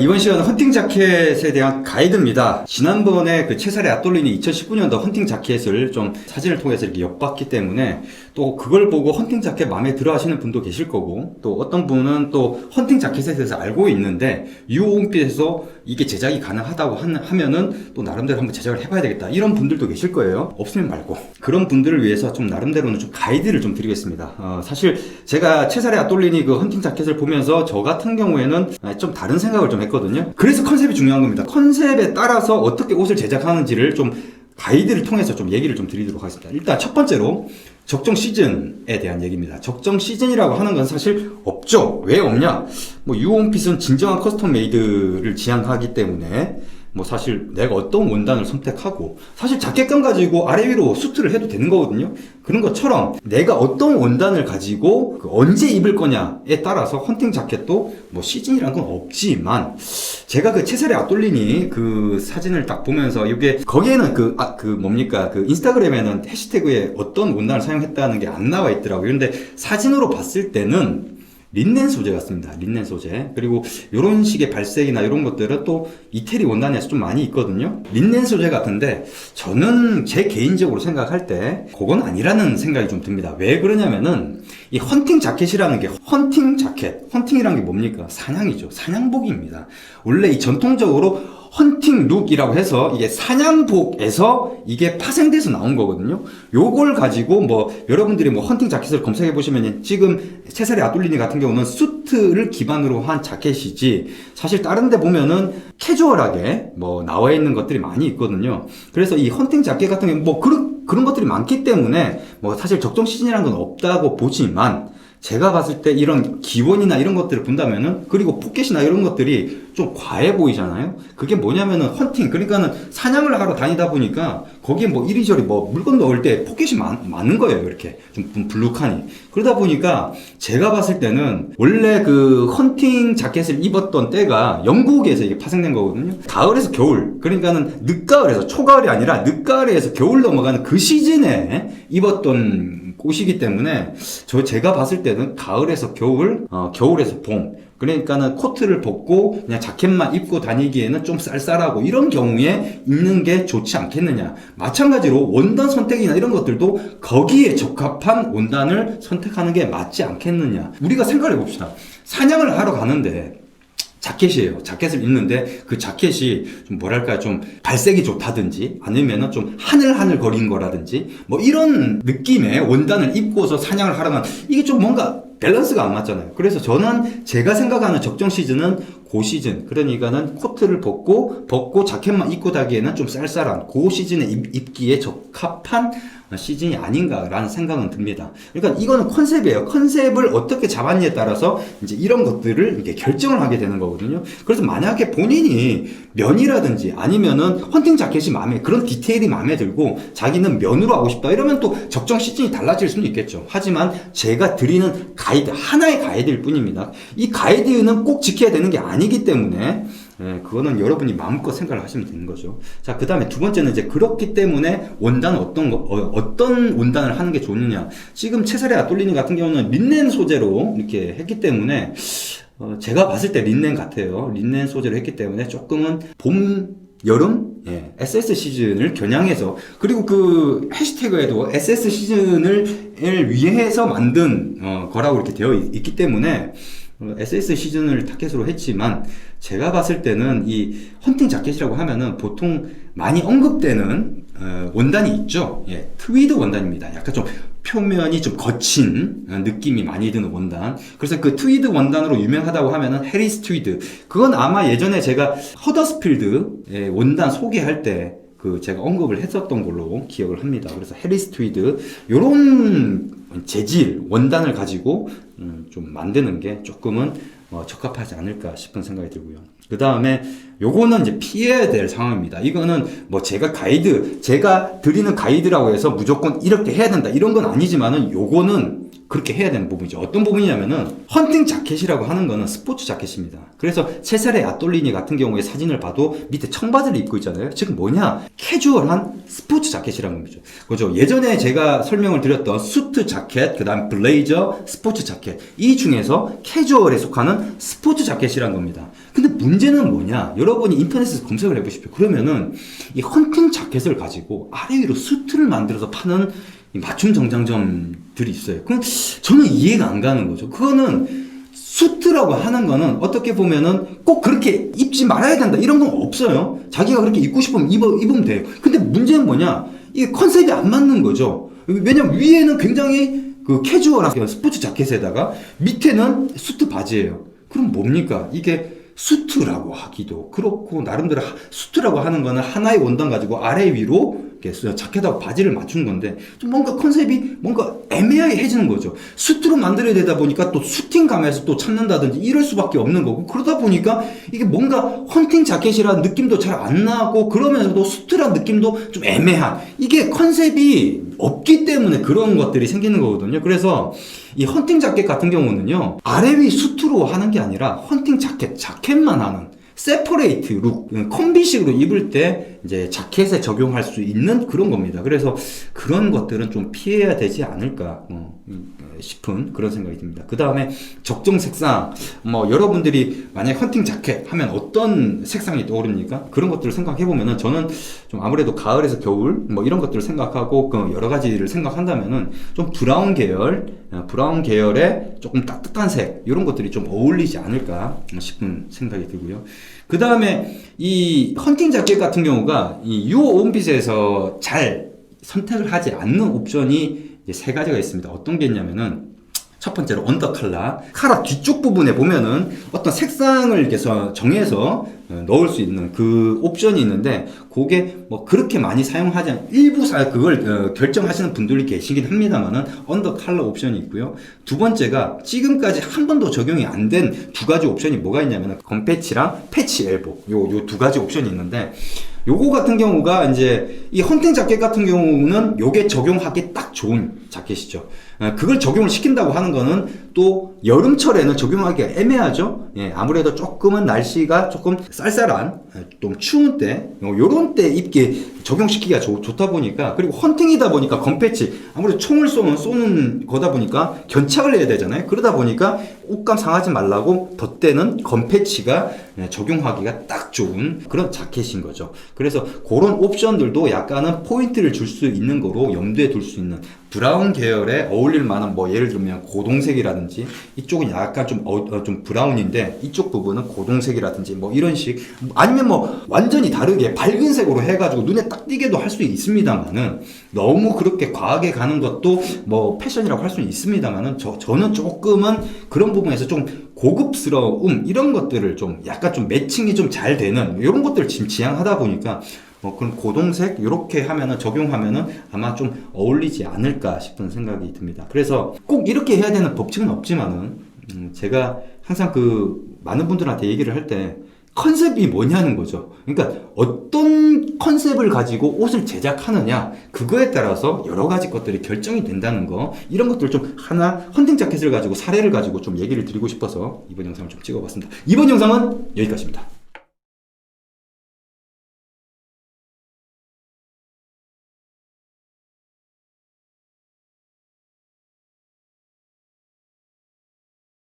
이번 시간은 헌팅 자켓에 대한 가이드입니다. 지난번에 그 채살의 아돌린이 2019년도 헌팅 자켓을 좀 사진을 통해서 이렇게 엿봤기 때문에 또 그걸 보고 헌팅 자켓 마음에 들어 하시는 분도 계실 거고, 또 어떤 분은 또 헌팅 자켓에 대해서 알고 있는데 유홈핏에서 이게 제작이 가능하다고 하면은 또 나름대로 한번 제작을 해봐야 되겠다, 이런 분들도 계실 거예요. 없으면 말고. 그런 분들을 위해서 좀 나름대로는 좀 가이드를 좀 드리겠습니다. 사실 제가 채살의 아돌린이 그 헌팅 자켓을 보면서 저 같은 경우에는 좀 다른 생각을 좀 했거든요. 그래서 컨셉이 중요한 겁니다. 컨셉에 따라서 어떻게 옷을 제작하는지를 좀 가이드를 통해서 좀 얘기를 좀 드리도록 하겠습니다. 일단 첫 번째로 적정 시즌에 대한 얘기입니다. 적정 시즌이라고 하는 건 사실 없죠. 왜 없냐? 유홈핏은 진정한 커스텀 메이드를 지향하기 때문에 사실 내가 어떤 원단을 선택하고, 사실 자켓감 가지고 아래 위로 수트를 해도 되는 거거든요. 그런 것처럼 내가 어떤 원단을 가지고 언제 입을 거냐에 따라서 헌팅 자켓도 시즌이란 건 없지만, 제가 그 채살의 아돌린이 그 사진을 딱 보면서 이게 거기에는 그 인스타그램에는 해시태그에 어떤 원단을 사용했다는 게 안 나와 있더라고요. 근데 사진으로 봤을 때는 린넨 소재 같습니다. 린넨 소재. 그리고 이런 식의 발색이나 이런 것들은 또 이태리 원단에서 좀 많이 있거든요. 린넨 소재 같은데 저는 제 개인적으로 생각할 때 그건 아니라는 생각이 좀 듭니다. 왜 그러냐면은 이 헌팅 자켓이라는 게, 헌팅 자켓, 헌팅이라는 게 뭡니까? 사냥이죠. 사냥복입니다. 원래 이 전통적으로 헌팅 룩이라고 해서 이게 사냥복에서 이게 파생돼서 나온 거거든요. 요걸 가지고 여러분들이 헌팅 자켓을 검색해 보시면 지금 채살의 아돌리니 같은 경우는 수트를 기반으로 한 자켓이지, 사실 다른 데 보면은 캐주얼하게 나와 있는 것들이 많이 있거든요. 그래서 이 헌팅 자켓 같은 경우 그런 것들이 많기 때문에 사실 적정 시즌이라는 건 없다고 보지만, 제가 봤을 때 이런 기원이나 이런 것들을 본다면은, 그리고 포켓이나 이런 것들이 좀 과해 보이잖아요. 그게 뭐냐면은 헌팅, 그러니까는 사냥을 하러 다니다 보니까 거기에 이리저리 물건 넣을 때 포켓이 많은 거예요. 이렇게 좀 불룩하니. 그러다 보니까 제가 봤을 때는 원래 그 헌팅 자켓을 입었던 때가 영국에서 이게 파생된 거거든요. 가을에서 겨울, 그러니까는 늦가을에서, 초가을이 아니라 늦가을에서 겨울 넘어가는 그 시즌에 입었던 꽃이기 때문에 제가 봤을 때는 가을에서 겨울, 겨울에서 봄, 그러니까는 코트를 벗고 그냥 자켓만 입고 다니기에는 좀 쌀쌀하고 이런 경우에 입는 게 좋지 않겠느냐. 마찬가지로 원단 선택이나 이런 것들도 거기에 적합한 원단을 선택하는 게 맞지 않겠느냐. 우리가 생각해 봅시다. 사냥을 하러 가는데 자켓이에요. 자켓을 입는데 그 자켓이 좀 발색이 좋다든지, 아니면은 좀 하늘하늘 거린 거라든지, 이런 느낌의 원단을 입고서 사냥을 하러 가면 이게 좀 뭔가 밸런스가 안 맞잖아요. 그래서 저는 제가 생각하는 적정 시즌은 그 시즌, 그러니까는 코트를 벗고 자켓만 입고 다기에는 좀 쌀쌀한 그 시즌에 입기에 적합한 시즌이 아닌가라는 생각은 듭니다. 그러니까 이거는 컨셉이에요. 컨셉을 어떻게 잡았냐에 따라서 이제 이런 것들을 이렇게 결정을 하게 되는 거거든요. 그래서 만약에 본인이 면이라든지 아니면은 헌팅 자켓이 그런 디테일이 마음에 들고 자기는 면으로 하고 싶다, 이러면 또 적정 시즌이 달라질 수는 있겠죠. 하지만 제가 드리는 가이드, 하나의 가이드일 뿐입니다. 이 가이드는 꼭 지켜야 되는 게 아니기 때문에 그거는 여러분이 마음껏 생각을 하시면 되는 거죠. 자, 그 다음에 두 번째는 이제 그렇기 때문에 원단은 어떤 원단을 하는 게 좋느냐. 지금 채살의 아돌리니 같은 경우는 린넨 소재로 이렇게 했기 때문에 제가 봤을 때 린넨 같아요. 린넨 소재로 했기 때문에 조금은 봄, 여름, SS 시즌을 겨냥해서, 그리고 그 해시태그에도 SS 시즌을 위해서 만든 거라고 이렇게 되어 있기 때문에 SS 시즌을 타켓으로 했지만, 제가 봤을 때는 이 헌팅 자켓이라고 하면은 보통 많이 언급되는 원단이 있죠. 트위드 원단입니다. 약간 좀 표면이 좀 거친 느낌이 많이 드는 원단. 그래서 그 트위드 원단으로 유명하다고 하면은 해리스 트위드. 그건 아마 예전에 제가 허더스필드 원단 소개할 때 제가 언급을 했었던 걸로 기억을 합니다. 그래서 해리스 트위드, 요런 재질, 원단을 가지고 좀 만드는 게 조금은 적합하지 않을까 싶은 생각이 들고요. 그 다음에 요거는 이제 피해야 될 상황입니다. 이거는 제가 드리는 가이드라고 해서 무조건 이렇게 해야 된다, 이런 건 아니지만은 요거는 그렇게 해야 되는 부분이죠. 어떤 부분이냐면은 헌팅 자켓이라고 하는 거는 스포츠 자켓입니다. 그래서 체살의 아똘리니 같은 경우에 사진을 봐도 밑에 청바지를 입고 있잖아요. 지금 뭐냐? 캐주얼한 스포츠 자켓이라는 겁니다. 그죠? 예전에 제가 설명을 드렸던 수트 자켓, 그 다음 블레이저, 스포츠 자켓, 이 중에서 캐주얼에 속하는 스포츠 자켓이라는 겁니다. 근데 문제는 뭐냐? 여러분이 인터넷에서 검색을 해보십시오. 그러면은 이 헌팅 자켓을 가지고 아래 위로 수트를 만들어서 파는 이 맞춤 정장점들이 있어요. 그럼 저는 이해가 안 가는 거죠. 그거는 수트라고 하는 거는 어떻게 보면은 꼭 그렇게 입지 말아야 된다 이런 건 없어요. 자기가 그렇게 입고 싶으면 입으면 돼요. 근데 문제는 뭐냐? 이게 컨셉이 안 맞는 거죠. 왜냐면 위에는 굉장히 그 캐주얼한 스포츠 자켓에다가 밑에는 수트 바지예요. 그럼 뭡니까? 이게 수트라고 하기도 그렇고, 나름대로 수트라고 하는 거는 하나의 원단 가지고 아래 위로 이렇게 자켓하고 바지를 맞춘 건데, 좀 뭔가 컨셉이 뭔가 애매해지는 거죠. 수트로 만들어야 되다 보니까 또 슈팅감에서 또 찾는다든지 이럴 수밖에 없는 거고, 그러다 보니까 이게 뭔가 헌팅 자켓이라는 느낌도 잘 안 나고, 그러면서도 수트라는 느낌도 좀 애매한, 이게 컨셉이 없기 때문에 그런 것들이 생기는 거거든요. 그래서 이 헌팅 자켓 같은 경우는요, 아래 위 수트로 하는 게 아니라 헌팅 자켓만 하는 세퍼레이트 룩, 콤비식으로 입을 때 이제 자켓에 적용할 수 있는 그런 겁니다. 그래서 그런 것들은 좀 피해야 되지 않을까 싶은 그런 생각이 듭니다. 그 다음에 적정 색상, 여러분들이 만약 헌팅 자켓 하면 어떤 색상이 떠오릅니까? 그런 것들을 생각해 보면은, 저는 좀 아무래도 가을에서 겨울 이런 것들을 생각하고 그 여러 가지를 생각한다면은 좀 브라운 계열의 조금 따뜻한 색, 이런 것들이 좀 어울리지 않을까 싶은 생각이 들고요. 그 다음에 이 헌팅 자켓 같은 경우가 이 유어 온핏에서 잘 선택을 하지 않는 옵션이 이제 세 가지가 있습니다. 어떤 게 있냐면은, 첫 번째로 언더 카라 뒤쪽 부분에 보면은 어떤 색상을 이렇게 정해서 넣을 수 있는 그 옵션이 있는데, 그게 그렇게 많이 사용하지 않는, 일부 그걸 결정하시는 분들이 계시긴 합니다만은 언더 컬러 옵션이 있고요. 두 번째가 지금까지 한 번도 적용이 안 된 두 가지 옵션이 뭐가 있냐면은 검패치랑 패치 엘보, 요 두 가지 옵션이 있는데, 요거 같은 경우가 이제 이 헌팅 자켓 같은 경우는 요게 적용하기 딱 좋은 자켓이죠. 그걸 적용을 시킨다고 하는 거는 또 여름철에는 적용하기가 애매하죠. 예, 아무래도 조금은 날씨가 조금 쌀쌀한, 좀 추운 때, 요런 때 입기 적용시키기가 좋다 보니까, 그리고 헌팅이다 보니까 건패치, 아무래도 총을 쏘는 거다 보니까 견착을 해야 되잖아요. 그러다 보니까 옷감 상하지 말라고 덧대는 건패치가 적용하기가 딱 좋은 그런 자켓인 거죠. 그래서 그런 옵션들도 약간은 포인트를 줄 수 있는 거로 염두에 둘 수 있는, 브라운 계열에 어울릴 만한 예를 들면 고동색이라든지, 이쪽은 약간 좀 브라운인데 이쪽 부분은 고동색이라든지 이런 식, 아니면 완전히 다르게 밝은 색으로 해가지고 눈에 딱 띄게도 할 수 있습니다만은, 너무 그렇게 과하게 가는 것도 패션이라고 할 수는 있습니다만은, 저는 조금은 그런 부분에서 좀 고급스러움, 이런 것들을 좀 약간 좀 매칭이 좀 잘 되는 이런 것들을 지금 지향하다 보니까 그런 고동색 이렇게 하면은, 적용하면은 아마 좀 어울리지 않을까 싶은 생각이 듭니다. 그래서 꼭 이렇게 해야 되는 법칙은 없지만은, 제가 항상 많은 분들한테 얘기를 할 때 컨셉이 뭐냐는 거죠. 그러니까 어떤 컨셉을 가지고 옷을 제작하느냐, 그거에 따라서 여러 가지 것들이 결정이 된다는 거, 이런 것들을 좀 하나 헌팅 자켓을 가지고 사례를 가지고 좀 얘기를 드리고 싶어서 이번 영상을 좀 찍어봤습니다. 이번 영상은 여기까지입니다.